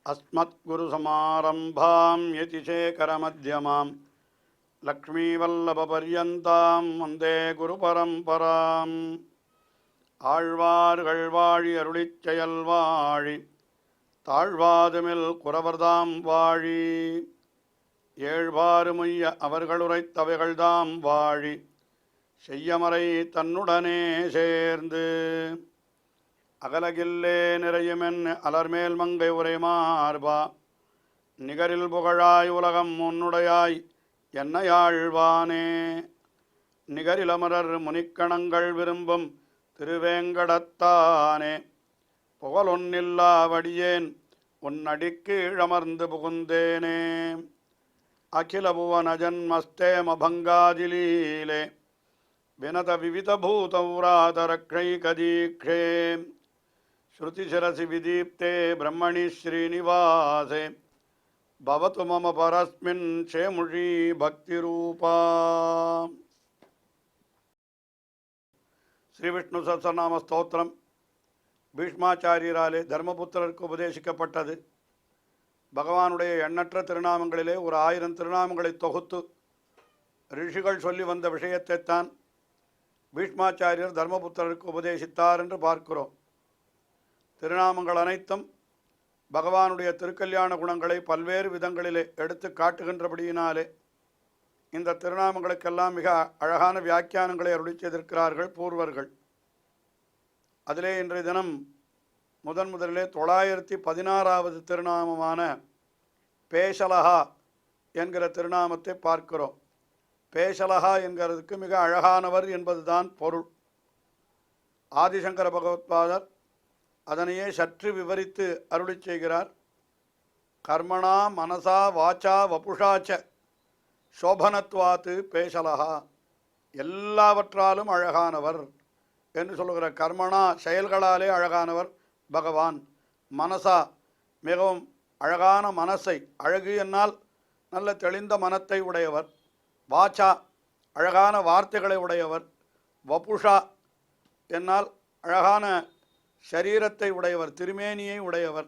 अस्मद्गुरुसमारम्भां यतिशेखरमध्यमां लक्ष्मीवल्लभपर्यन्तां वन्दे गुरुपरम्पराम् ஆழ்வார்கள் வாழி அருளிச் செயல் வாழி தாழ்வாதுமில் குறவர்தாம் வாழி ஏழ்வாறுமுய்ய அவர்களுரைத்தவைகள்தாம் வாழி செய்யமறை தன்னுடனே சேர்ந்து அகலகில்லே நிறையுமென் அலர்மேல் மங்கை உரைமார்பா நிகரில் புகழாய் உலகம் உன்னுடையாய் என்னையாழ்வானே நிகரிலமரர் முனிக்கணங்கள் விரும்பும் திருவேங்கடத்தானே புகழொன்னில்லா வடியேன் உன்னடிக்கு இழமர்ந்து புகுந்தேனே அகில புவன ஜன்மஸ்தேம பங்காதிலீலே வினத விவித பூதௌராதரக்ஷைகதீக்ஷே ஸ்ருதிசிரசி விதீப்தே பிரம்மணி ஸ்ரீனிவாசே பவது மம பரஸ்மின் க்ஷேமுஷி பக்திரூபா. ஸ்ரீ விஷ்ணு சஹஸ்ரநாம ஸ்தோத்திரம் பீஷ்மாச்சாரியராலே தர்மபுத்திரருக்கு உபதேசிக்கப்பட்டது. பகவானுடைய எண்ணற்ற திருநாமங்களிலே ஒரு 1000 திருநாமங்களை தொகுத்து ரிஷிகள் சொல்லி வந்த விஷயத்தைத்தான் பீஷ்மாச்சாரியர் தர்மபுத்திரருக்கு உபதேசித்தார் என்று பார்க்கிறோம். திருநாமங்கள் அனைத்தும் பகவானுடைய திருக்கல்யாண குணங்களை பல்வேறு விதங்களிலே எடுத்து காட்டுகின்றபடியினாலே இந்த திருநாமங்களுக்கெல்லாம் மிக அழகான வியாக்கியானங்களை அருளி செய்திருக்கிறார்கள் பூர்வர்கள். அதிலே இன்றைய தினம் முதலிலே 916வது திருநாமமான பேஷலஹா என்கிற திருநாமத்தை பார்க்கிறோம். பேஷலஹா என்கிறதுக்கு மிக அழகானவர் என்பதுதான் பொருள். ஆதிசங்கர பகவத்பாதர் அதனையே சற்று விவரித்து அருளி செய்கிறார். கர்மணா மனசா வாச்சா வபுஷாச்ச சோபனத்வாத்து பேஷலஹா, எல்லாவற்றாலும் அழகானவர் என்று சொல்லுகிற. கர்மணா செயல்களாலே அழகானவர் பகவான். மனசா மிகவும் அழகான மனசை, அழகு என்னால் நல்ல தெளிந்த மனத்தை உடையவர். வாச்சா அழகான வார்த்தைகளை உடையவர். வபுஷா என்னால் அழகான சரீரத்தை உடையவர், திருமேனியை உடையவர்.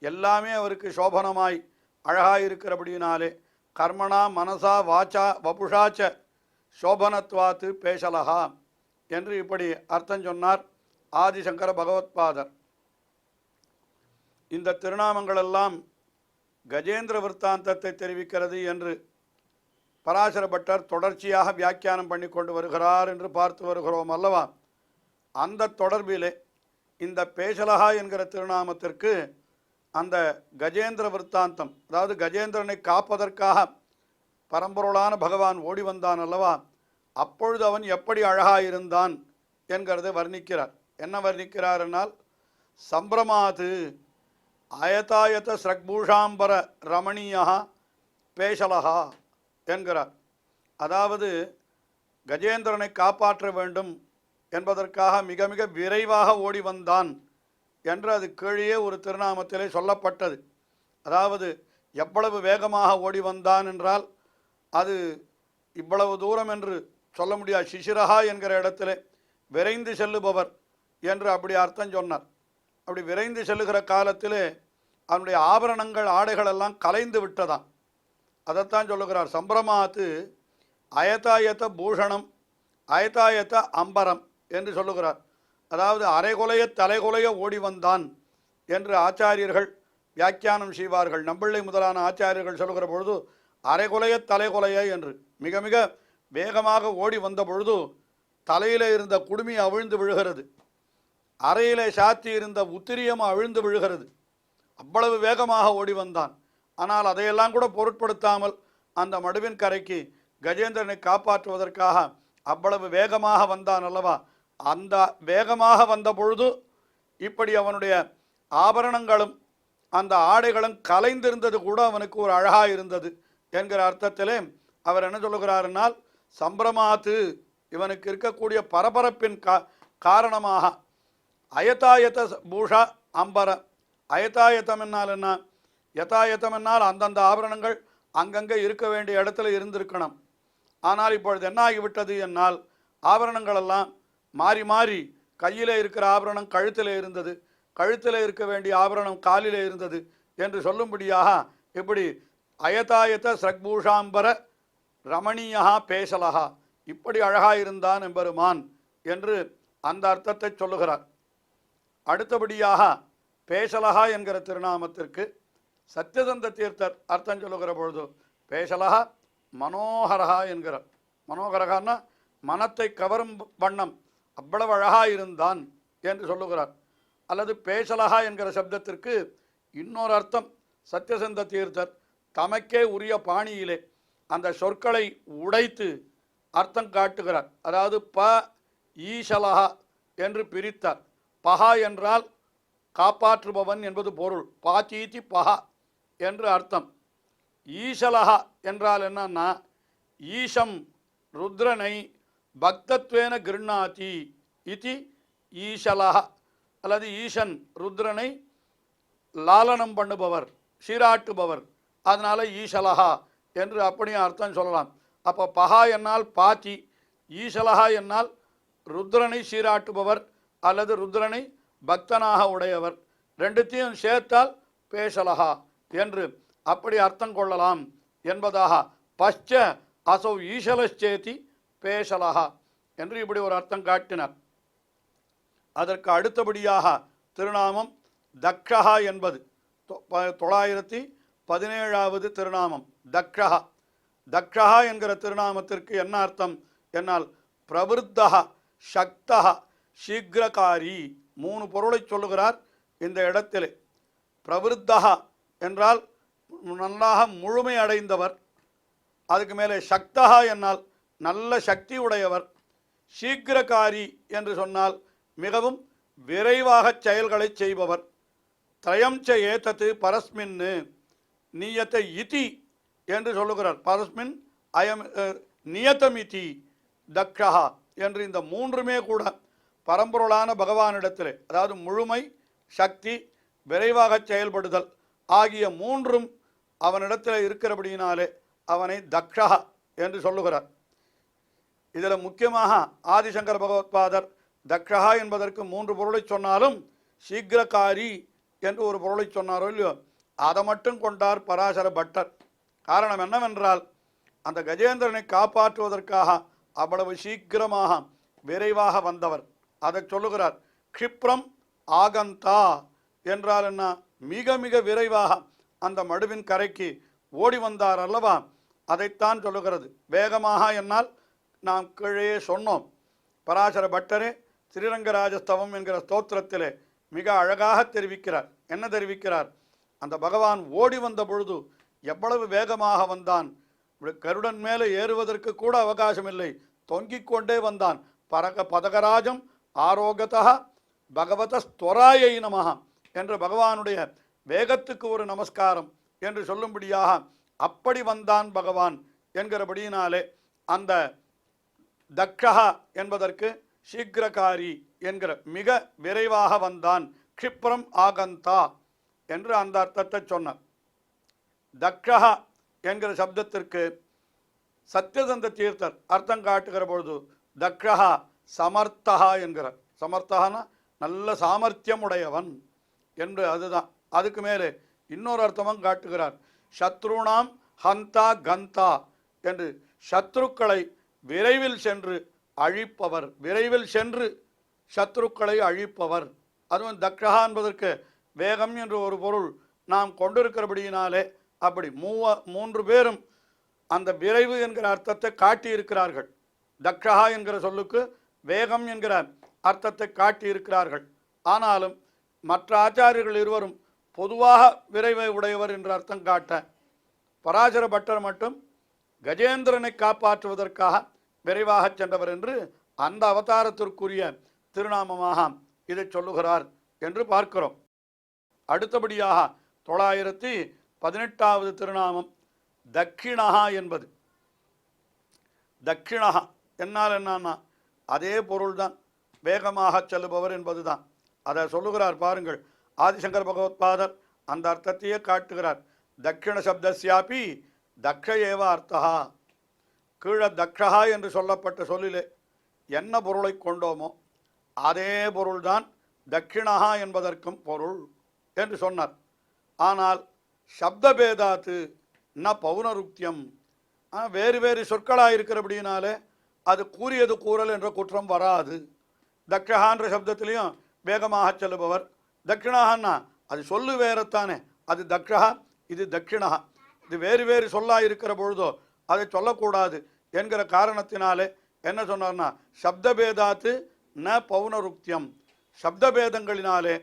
எல்லாமே அவருக்கு சோபனமாய் அழகாயிருக்கிறபடியினாலே கர்மணா மனசா வாச்சா வபுஷாச்ச சோபனத்வாத்து பேஷலஹா என்று இப்படி அர்த்தம் சொன்னார் ஆதிசங்கர பகவத்பாதர். இந்த திருநாமங்களெல்லாம் கஜேந்திர விற்த்தாந்தத்தை தெரிவிக்கிறது என்று பராசர பட்டர் தொடர்ச்சியாக வியாக்கியானம் பண்ணி கொண்டு வருகிறார் என்று பார்த்து வருகிறோம் அல்லவா. அந்த தொடர்பிலே இந்த பேஷலஹா என்கிற திருநாமத்திற்கு அந்த கஜேந்திர விற்த்தாந்தம், அதாவது கஜேந்திரனை காப்பதற்காக பரம்பொருளான பகவான் ஓடி வந்தான் அல்லவா, அப்பொழுது அவன் எப்படி அழகாயிருந்தான் என்கிறதை வர்ணிக்கிறார். என்ன வர்ணிக்கிறார் என்னால், சம்பிரமாது அயதாயத ஸ்ரக்பூஷாம்பர ரமணீயா பேஷலஹா என்கிறார். அதாவது கஜேந்திரனை காப்பாற்ற வேண்டும் என்பதற்காக மிக மிக விரைவாக ஓடி வந்தான் என்று அது கீழே ஒரு திருநாமத்திலே சொல்லப்பட்டது. அதாவது எவ்வளவு வேகமாக ஓடி வந்தான் என்றால் அது இவ்வளவு தூரம் என்று சொல்ல முடியாது. சிசிரஹா என்கிற இடத்திலே விரைந்து செல்லுபவர் என்று அப்படி அர்த்தம் சொன்னார். அப்படி விரைந்து செல்லுகிற காலத்திலே அவனுடைய ஆபரணங்கள் ஆடைகள் எல்லாம் கலைந்து விட்டதான். அதைத்தான் சொல்லுகிறார். சம்பிரமாத்து அயதாயத்த பூஷணம் அயதாயத்த அம்பரம் என்று சொல்லுகிறார். அதாவது அரைகொலைய தலைகொலைய ஓடி வந்தான் என்று ஆச்சாரியர்கள் வியாக்கியானம் செய்வார்கள். நம்பிள்ளை முதலான ஆச்சாரியர்கள் சொல்லுகிற பொழுது அரைகொலைய தலைகொலைய என்று, மிக மிக வேகமாக ஓடி வந்த பொழுது தலையிலே இருந்த குடுமி அவிழ்ந்து விழுகிறது, அறையிலே சாத்தி இருந்த உத்திரியம் அவிழ்ந்து விழுகிறது. அவ்வளவு வேகமாக ஓடி வந்தான். ஆனால் அதையெல்லாம் கூட பொருட்படுத்தாமல் அந்த மடுவின் கரைக்கு கஜேந்திரனை காப்பாற்றுவதற்காக அவ்வளவு வேகமாக வந்தான் அல்லவா. அந்த வேகமாக வந்த பொழுது இப்படி அவனுடைய ஆபரணங்களும் அந்த ஆடைகளும் கலைந்திருந்தது கூட அவனுக்கு ஒரு அழகாக இருந்தது என்கிற அர்த்தத்திலே அவர் என்ன சொல்லுகிறாருனால், சம்பிரமாத்து இவனுக்கு இருக்கக்கூடிய பரபரப்பின் காரணமாக அயதாயத பூஷா அம்பர. அயதாயத்தம் என்னால் என்ன? யதாயத்தம் என்னால் அந்தந்த ஆபரணங்கள் அங்கங்கே இருக்க வேண்டிய இடத்துல இருந்திருக்கணும். ஆனால் இப்பொழுது என்ன ஆகிவிட்டது என்னால், ஆபரணங்களெல்லாம் மாறி மாறி கையிலே இருக்கிற ஆபரணம் கழுத்தில் இருந்தது, கழுத்தில் இருக்க வேண்டிய ஆபரணம் காலிலே இருந்தது என்று சொல்லும்படியாக இப்படி அயதாயத ஸ்ரக்பூஷாம்பர ரமணீயா பேசலகா, இப்படி அழகாயிருந்தான் எம்பெருமான் என்று அந்த அர்த்தத்தை சொல்லுகிறார். அடுத்தபடியாக பேசலகா என்கிற திருநாமத்திற்கு சத்யசந்த தீர்த்தர் அர்த்தம் சொல்லுகிற பொழுது பேசலகா மனோகரகா என்கிறார். மனோகரகான்னா மனத்தை கவரும் வண்ணம் அவ்வளவு அழகாயிருந்தான் என்று சொல்லுகிறார். அல்லது பேசலகா என்கிற சப்தத்திற்கு இன்னொரு அர்த்தம் சத்யசந்த தீர்த்தர் தமக்கே உரிய பாணியிலே அந்த சொற்களை உடைத்து அர்த்தம் காட்டுகிறார். அதாவது ப ஈசலகா என்று பிரித்தார். பஹா என்றால் காப்பாற்றுபவன் என்பது பொருள். பாச்சீதி பஹா என்று அர்த்தம். ஈசலகா என்றால் என்னன்னா, ஈஷம் ருத்ரனை பக்தத்வேன கிருண்ணாதி இதி ஈசலகா, அல்லது ஈசன் ருத்ரனை லாலனம் பண்ணுபவர், சீராட்டுபவர், அதனால ஈசலகா என்று அப்படியும் அர்த்தம் சொல்லலாம். அப்போ பஹா என்னால் பாத்தி, ஈசலகா என்னால் ருத்ரனை சீராட்டுபவர் அல்லது ருத்ரனை பக்தனாக உடையவர், ரெண்டுத்தையும் சேர்த்தால் பேசலகா என்று அப்படி அர்த்தம் கொள்ளலாம் என்பதாக பச்ச அசௌ ஈசலச்சேதி பேசலகா என்று இப்படி ஒரு அர்த்தம் காட்டினார். அதற்கு அடுத்தபடியாக திருநாமம் தக்ஷஹா என்பது 917வது திருநாமம் தக்ஷஹா. தக்ஷஹா என்கிற திருநாமத்திற்கு என்ன அர்த்தம் என்னால் பிரவருத்தஹா, சக்தஹா, சீக்கிரகாரி, 3 பொருளை சொல்லுகிறார் இந்த இடத்திலே. பிரவருத்தஹா என்றால் நன்றாக முழுமை அடைந்தவர், அதுக்கு மேலே சக்தஹா என்னால் நல்ல சக்தி உடையவர், சீக்கிரகாரி என்று சொன்னால் மிகவும் விரைவாக செயல்களை செய்பவர். திரயம் ச ஏதத்து பரஸ்மின் நியத இதி என்று சொல்லுகிறார். பரஸ்மின் அயம் நியதமிதி தக்ஷஹா என்று இந்த 3மே கூட பரம்பொருளான பகவானிடத்திலே, அதாவது முழுமை, சக்தி, விரைவாக செயல்படுதல் ஆகிய 3ம் அவனிடத்தில் இருக்கிறபடியினாலே அவனை தக்ஷஹா என்று சொல்லுகிறார். இதில் முக்கியமாக ஆதிசங்கர பகவத்பாதர் தக்ஷஹா என்பதற்கு 3 பொருளை சொன்னாலும் சீக்கிரகாரி என்று ஒரு பொருளை சொன்னாரோ இல்லையோ, அதை மட்டும் கொண்டார் பராசர பட்டர். காரணம் என்னவென்றால் அந்த கஜேந்திரனை காப்பாற்றுவதற்காக அவ்வளவு சீக்கிரமாக விரைவாக வந்தவர். அதை சொல்லுகிறார். க்ஷிப்ரம் ஆகந்தா என்றால் என்ன, மிக மிக விரைவாக அந்த மடுவின் கரைக்கு ஓடி வந்தார் அல்லவா, அதைத்தான் சொல்லுகிறது. வேகமாக என்னால் நாம் கீழே சொன்னோம். பராசர பட்டரே ஸ்ரீரங்கராஜஸ்தவம் என்கிற ஸ்தோத்திரத்திலே மிக அழகாக தெரிவிக்கிறார். என்ன தெரிவிக்கிறார்? அந்த பகவான் ஓடி வந்த பொழுது எவ்வளவு வேகமாக வந்தான். கருடன் மேலே ஏறுவதற்கு கூட அவகாசமில்லை, தொங்கிக் கொண்டே வந்தான். பதகராஜம் ஆரோகதா பகவத ஸ்தொராயை நமஹ என்ற பகவானுடைய வேகத்துக்கு ஒரு நமஸ்காரம் என்று சொல்லும்படியாக அப்படி வந்தான் பகவான் என்கிறபடியினாலே அந்த தக்ஷஹா என்பதற்கு சீக்கிரகாரி என்கிற மிக விரைவாக வந்தான், க்ஷிப்ரம் ஆகந்தா என்று அந்த அர்த்தத்தை சொன்னார். தக்ஷஹா என்கிற சப்தத்திற்கு சத்யசந்த தீர்த்தர் அர்த்தம் காட்டுகிற பொழுது தக்ஷஹா சமர்த்தகா என்கிறார். சமர்த்தகனா நல்ல சாமர்த்தியம் உடையவன் என்று அதுதான். அதுக்கு மேலே இன்னொரு அர்த்தமும் காட்டுகிறார். சத்ருணாம் ஹந்தா கந்தா என்று சத்ருக்களை விரைவில் சென்று அழிப்பவர், விரைவில் சென்று சத்ருக்களை அழிப்பவர். அதுவும் தக்ஷஹா என்பதற்கு வேகம் என்று ஒரு பொருள் நாம் கொண்டிருக்கிறபடியினாலே அப்படி 3 பேரும் அந்த விரைவு என்கிற அர்த்தத்தை காட்டியிருக்கிறார்கள். தக்ஷஹா என்கிற சொல்லுக்கு வேகம் என்கிற அர்த்தத்தை காட்டியிருக்கிறார்கள். ஆனாலும் மற்ற ஆச்சாரியர்கள் இருவரும் பொதுவாக விரைவை உடையவர் என்று அர்த்தம் காட்ட, பராசர பட்டர் மட்டும் கஜேந்திரனை காப்பாற்றுவதற்காக விரைவாக சென்றவர் என்று அந்த அவதாரத்திற்குரிய திருநாமமாக இதை சொல்லுகிறார் என்று பார்க்கிறோம். அடுத்தபடியாக 918வது திருநாமம் தக்ஷிணஹா என்பது. தக்ஷிணஹா என்னால் என்னன்னா அதே பொருள்தான், வேகமாக செல்லுபவர் என்பதுதான். அதை சொல்லுகிறார் பாருங்கள். ஆதிசங்கர பகவத்பாதர் அந்த அர்த்தத்தையே காட்டுகிறார். தக்ஷிண சப்தஸ்யாபி தக்ஷ ஏவ அர்த்தா. கீழே தக்ஷஹா என்று சொல்லப்பட்ட சொல்லிலே என்ன பொருளை கொண்டோமோ அதே பொருள்தான் தக்ஷிணஹா என்பதற்கும் பொருள் என்று சொன்னார். ஆனால் சப்தபேதாத்து ந பௌனருக்தியம், வேறு வேறு சொற்களாக இருக்கிறபடினாலே அது கூறியது கூறல் என்ற குற்றம் வராது. தக்ஷகான்ற சப்தத்திலையும் வேகமாக செல்லுபவர், தட்சிணாகன்னா அது சொல்லு வேறத்தானே, அது தக்ஷகா இது தட்சிணகா, இது வேறு வேறு சொல்லாக இருக்கிற பொழுதோ அதை சொல்லக்கூடாது என்கிற காரணத்தினாலே என்ன சொன்னார்னா சப்தபேதாத்து ந பௌனருக்தியம், சப்தபேதங்களினாலே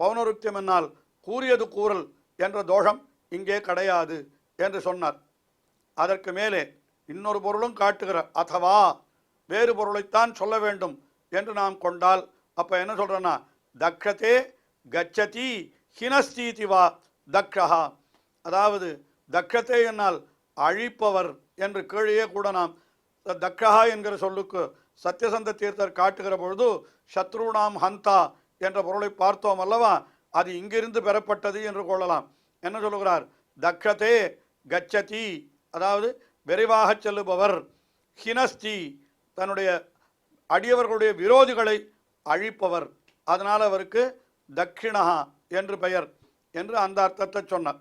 பௌனருக்தியம் என்னால் கூறியது கூறல் என்ற தோஷம் இங்கே கிடையாது என்று சொன்னார். அதற்கு மேலே இன்னொரு பொருளும் காட்டுகிறார். அதவா வேறு பொருளைத்தான் சொல்ல வேண்டும் என்று நாம் கொண்டால் அப்போ என்ன சொல்கிறேன்னா தக்ஷதே கச்சதி ஹினஸ்தீதி வா தக்ஷா, அதாவது தக்ஷதே என்னால் அழிப்பவர் என்று கீழே கூட நாம் தக்ஷா என்கிற சொல்லுக்கு சத்யசந்த தீர்த்தர் காட்டுகிற பொழுது சத்ருணாம் ஹந்தா என்ற பொருளை பார்த்தோம் அல்லவா, அது இங்கிருந்து பெறப்பட்டது என்று கொள்ளலாம். என்ன சொல்லுகிறார், தக்ஷதே கச்சதி அதாவது விரைவாக செல்லுபவர், ஹினஸ்தி தன்னுடைய அடியவர்களுடைய விரோதிகளை அழிப்பவர், அதனால் அவருக்கு தட்சிணஹா என்று பெயர் என்று அந்த அர்த்தத்தை சொன்னார்.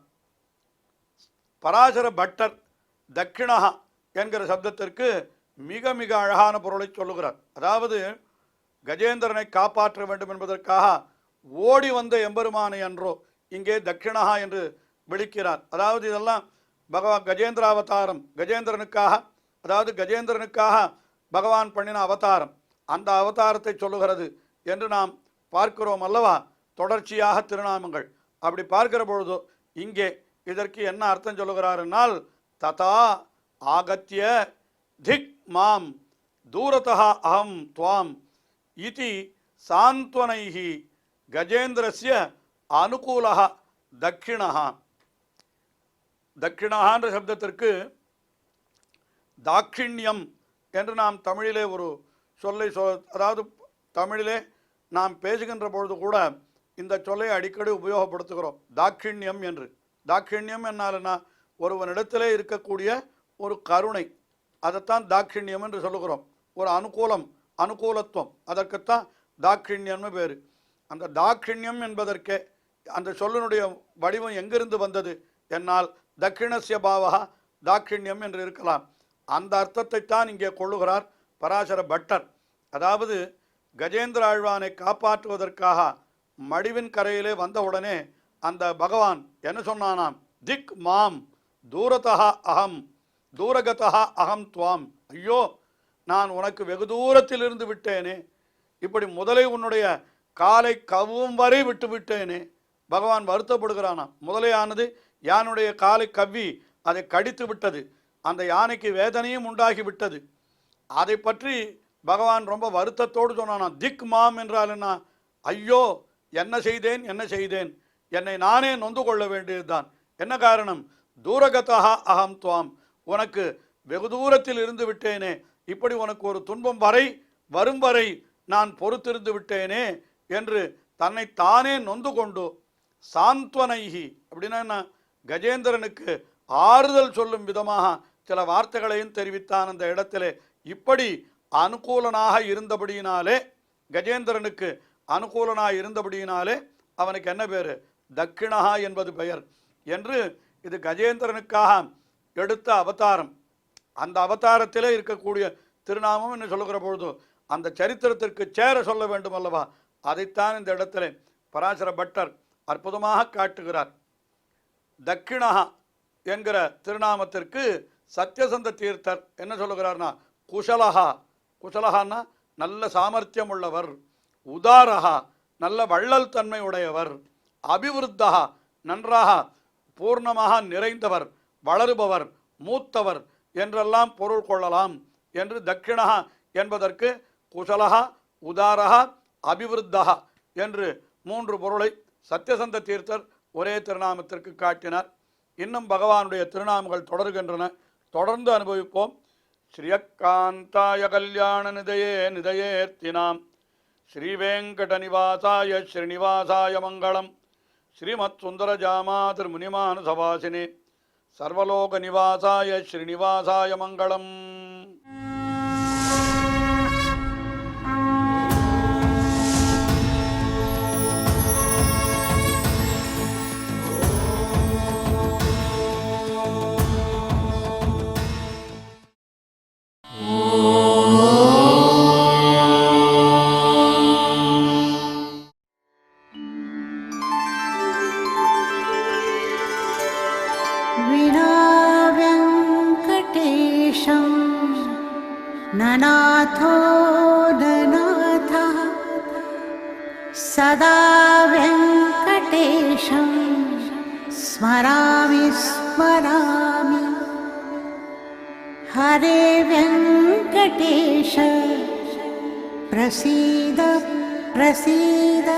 பராசர பட்டர் தட்சிணஹா என்கிற சப்தத்திற்கு மிக மிக அழகான பொருளை சொல்லுகிறார். அதாவது கஜேந்திரனை காப்பாற்ற வேண்டும் என்பதற்காக ஓடி வந்த எம்பெருமானை அன்றோ இங்கே தட்சிணஹா என்று விളിக்கிறார். அதாவது இதெல்லாம் பகவான் கஜேந்திர அவதாரம், கஜேந்திரனுக்காக, அதாவது கஜேந்திரனுக்காக பகவான் பண்ணின அவதாரம், அந்த அவதாரத்தை சொல்லுகிறது என்று நாம் பார்க்கிறோம் அல்லவா தொடர்ச்சியாக திருநாமங்கள். அப்படி பார்க்கிற பொழுது இங்கே இதற்கு என்ன அர்த்தம் சொல்லுகிறாருன்னால் ததா ஆகத்திய திக் மாம் தூரதா அகம் துவாம் இதி சாந்த்வனைஹி கஜேந்திரஸ்ய அனுகூலஹ தட்சிணஹா. தட்சிணஹான்ற சப்தத்திற்கு தாட்சிண்யம் என்று நாம் தமிழிலே ஒரு சொல்லை அதாவது தமிழிலே நாம் பேசுகின்ற பொழுது கூட இந்த சொல்லை அடிக்கடி உபயோகப்படுத்துகிறோம், தாட்சிண்யம் என்று. தாட்சிண்யம் என்னால்னா ஒருவனிடத்திலே இருக்கக்கூடிய ஒரு கருணை, அதைத்தான் தாட்சிண்யம் என்று சொல்லுகிறோம். ஒரு அனுகூலம், அனுகூலத்துவம், அதற்குத்தான் தாட்சிண்யம்னு பேர். அந்த தாட்சிண்யம் என்பதற்கே அந்த சொல்லினுடைய வடிவம் எங்கிருந்து வந்தது என்னால் தட்சிணஸ்ய பாவகா தாட்சிண்யம் என்று இருக்கலாம். அந்த அர்த்தத்தைத்தான் இங்கே கொள்ளுகிறார் பராசர பட்டர். அதாவது கஜேந்திர ஆழ்வானை காப்பாற்றுவதற்காக மடிவின் கரையிலே வந்தவுடனே அந்த பகவான் என்ன சொன்னானாம், திக் மாம் தூரதா அகம் தூரகதா அகம் துவாம், ஐயோ நான் உனக்கு வெகு தூரத்தில் இருந்து விட்டேனே, இப்படி முதலை உன்னுடைய காலை கவ்வும் வரை விட்டு விட்டேனே. பகவான் வருத்தப்படுகிறானாம். முதலையானது யானுடைய காலை கவ்வி அதை கடித்து விட்டது, அந்த யானைக்கு வேதனையும் உண்டாகி விட்டது. அதை பற்றி பகவான் ரொம்ப வருத்தத்தோடு சொன்னானாம். திக் மாம் என்றால் என்ன, ஐயோ என்ன செய்தேன் என்ன செய்தேன், என்னை நானே நொந்து கொள்ள வேண்டியதுதான். என்ன காரணம், தூரகதா அகம் துவாம், உனக்கு வெகு தூரத்தில் இருந்து விட்டேனே, இப்படி உனக்கு ஒரு துன்பம் வரை வரும் வரை நான் பொறுத்திருந்து விட்டேனே என்று தன்னை தானே நொந்து கொண்டு சாந்த்வனைஹி அப்படின்னா என்ன, கஜேந்திரனுக்கு ஆறுதல் சொல்லும் விதமாக சில வார்த்தைகளையும் தெரிவித்தான் அந்த இடத்திலே. இப்படி அனுகூலனாக இருந்தபடியினாலே, கஜேந்திரனுக்கு அனுகூலனாக இருந்தபடியினாலே அவனுக்கு என்ன பேர், தட்சிணஹா என்பது பெயர் என்று. இது கஜேந்திரனுக்காக எடுத்த அவதாரம். அந்த அவதாரத்திலே இருக்கக்கூடிய திருநாமம் என்று சொல்லுகிற பொழுது அந்த சரித்திரத்திற்கு சேர சொல்ல வேண்டும் அல்லவா, அதைத்தான் இந்த இடத்துல பராசர பட்டர் அற்புதமாக காட்டுகிறார். தட்சிணஹா என்கிற திருநாமத்திற்கு சத்யசந்த தீர்த்தர் என்ன சொல்லுகிறார்னா குஷலஹா, குஷலஹான்னா நல்ல சாமர்த்தியம் உள்ளவர், உதாரஹா நல்ல வள்ளல் தன்மை உடையவர், அபிவிருத்தஹா நன்றாக பூர்ணமாக நிறைந்தவர், வளருபவர், மூத்தவர் என்றெல்லாம் பொருள் கொள்ளலாம் என்று தட்சிணஹா என்பதற்கு குஷலஹா உதாரஹா அபிவிருத்தஹா என்று 3 பொருளை சத்யசந்த தீர்த்தர் ஒரே திருநாமத்திற்கு காட்டினார். இன்னும் பகவானுடைய திருநாமங்கள் தொடர்கின்றன, தொடர்ந்து அனுபவிப்போம். ஸ்ரீயக்காந்தாய கல்யாண நிதயே நிதயேர்த்தினாம் ஸ்ரீவேங்கட நிவாசாய ஸ்ரீனிவாசாய மங்களம். ஸ்ரீமத் சுந்தரஜாமாதிர் முனிமானசவாசினே சர்வலோக நிவாசாய ஸ்ரீனிவாசாய மங்களம். ननाथो ननाथः सदा वेङ्कटेशं स्मरामि स्मरामि। हरे वेङ्कटेश प्रसीद प्रसीद।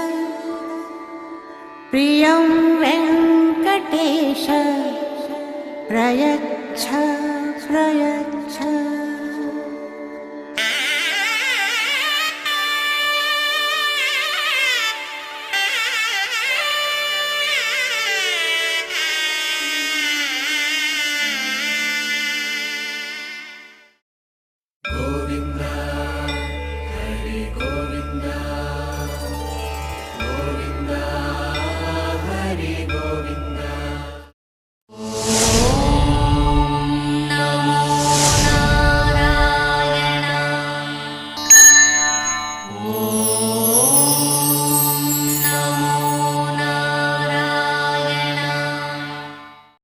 प्रियं वेङ्कटेश प्रयच्छ प्रयच्छ।